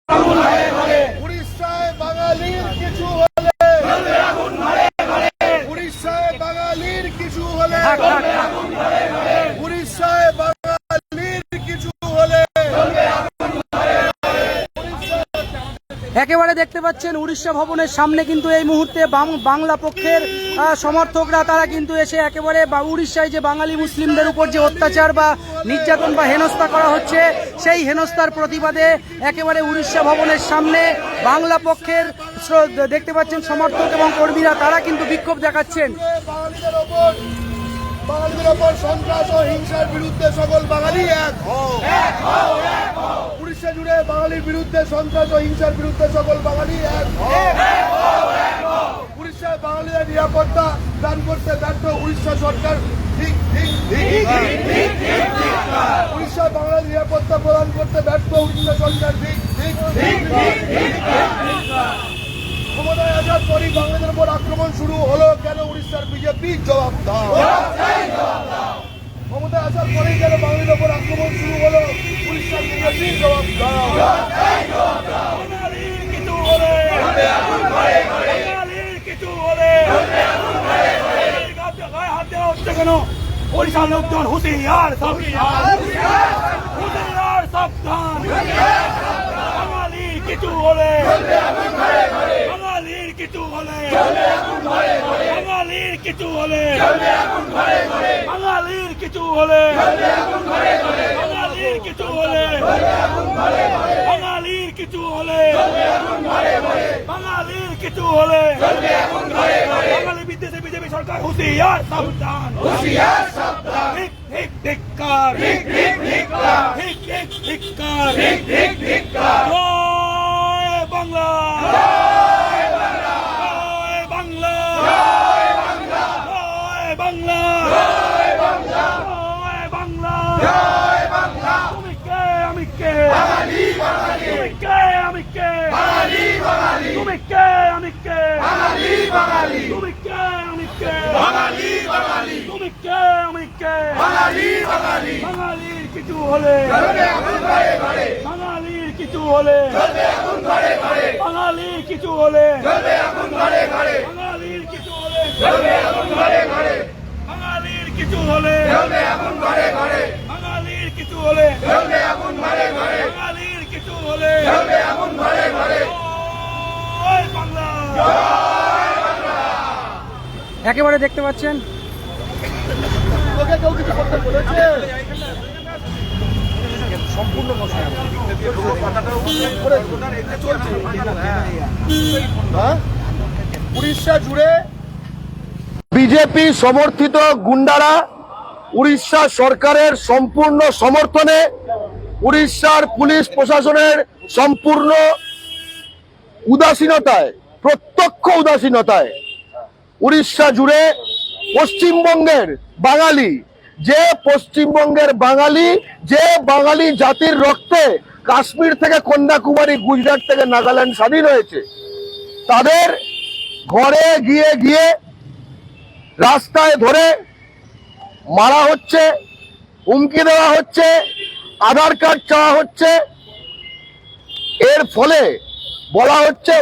উড়িষ্যায় বাঙালির কিছু হলে, উড়িষ্যায় বাঙালির কিছু হলে, উড়িষ্যায় বাঙালির কিছু হলে। একেবারে দেখতে পাচ্ছেন উড়িষ্যা ভবনের সামনে কিন্তু এই মুহূর্তে বাংলা পক্ষের সমর্থকরা তারা কিন্তু এসে একেবারে উড়িষ্যায় যে বাঙালি মুসলিমদের উপর যে অত্যাচার বা নির্যাতন বা হেনস্থা করা হচ্ছে সেই হেনস্থার প্রতিবাদে একেবারে উড়িষ্যা ভবনের সামনে বাংলা পক্ষের দেখতে পাচ্ছেন সমর্থক এবং কর্মীরা তারা কিন্তু বিক্ষোভ দেখাচ্ছেন। বাঙালিদের ওপর সন্ত্রাস ও হিংসার বিরুদ্ধে সকল বাঙালি এক হও। উড়িষ্যা জুড়ে বাঙালির বিরুদ্ধে সন্ত্রাস ও হিংসার বিরুদ্ধে সকল বাঙালি এক হও। উড়িষ্যায় বাঙালিদের নিরাপত্তা দান করতে ব্যর্থ উড়িষ্যা সরকার ঠিক ঠিক ঠিক। উড়িষ্যায় বাংলার নিরাপত্তা প্রদান করতে ব্যর্থ উড়িষ্যা সরকার ঠিক ঠিক ঠিক। ক্ষমতায় আসার পরই বাংলাদেশের উপর আক্রমণ শুরু হলো কেন? উড়িষ্যার বিজেপি জবাব দাও। ক্ষমতায় আসার পরেই কেন বাংলাদেশের উপর আক্রমণ শুরু হলো? উড়িষ্যার বিজেপি জবাব দাও। ওড়িশার লোকজন হুঁশিয়ার সাবধান, হুঁশিয়ার সাবধান। বাঙালির কিছু হলে, বাঙালির কিছু হলে, বাঙালির কিছু হলে, বাঙালির কিছু হলে, বাঙালির কিছু হলে, বাঙালির কিছু হলে, বাঙালির কিছু হলে, বাঙালি বিদ্বেষে বিজেপি সরকার হুঁশিয়ার সাবধান, হুঁশিয়ার সাবধান। ঠিক ঠিক ধিক্কার, ঠিক ঠিক ধিক্কার, ঠিক ঠিক ধিক্কার, ঠিক ঠিক ধিক্কার। জয় বাংলা, জয় বাংলা, জয় বাংলা, জয় বাংলা, জয় বাংলা, জয় বাংলা, জয় বাংলা। তুমি কে আমি কে? বাঙালি বাঙালি। তুমি কে আমি কে? বাঙালি বাঙালি। তুমি কে আমি কে? বাঙালি বাঙালি। তুমি কে আমি কে? বাঙালি বাঙালি। তুমি কে আমি কে? বাঙালি বাঙালি। বাঙালির কিছু হলে জ্বলবে আগুন ঘরে ঘরে, বাঙালির কিছু হলে জ্বলবে আগুন ঘরে ঘরে, বাঙালির কিছু হলে জ্বলবে আগুন ঘরে ঘরে, বাঙালির কিছু হলে জ্বলবে আগুন ঘরে ঘরে, বাঙালির কিছু হলে জ্বলবে আগুন ঘরে ঘরে, বাঙালির কিছু হলে জ্বলবে আগুন ঘরে ঘরে, বাঙালির কিছু হলে জ্বলবে আগুন ঘরে ঘরে। জয় বাংলা, জয় বাংলা। একেবারে দেখতে পাচ্ছেন কেউ কিছু করতে বলেছে? সম্পূর্ণ উড়িষ্যা জুড়ে বিজেপি সমর্থিত গুন্ডারা উড়িষ্যা সরকারের সম্পূর্ণ সমর্থনে, উড়িষ্যার পুলিশ প্রশাসনের সম্পূর্ণ উদাসীনতায়, প্রত্যক্ষ উদাসীনতায় উড়িষ্যা জুড়ে পশ্চিমবঙ্গের বাঙালি, যে পশ্চিমবঙ্গের বাঙালি, যে বাঙালি জাতির রক্তে কাশ্মীর থেকে কন্যাকুমারী, গুজরাট থেকে নাগাল্যান্ড স্বাধীন হয়েছে, তাদের ঘরে গিয়ে গিয়ে রাস্তায় ধরে মারা হচ্ছে, হুমকি দেওয়া হচ্ছে, আধার কার্ড চাওয়া হচ্ছে। এর ফলে বলা হচ্ছে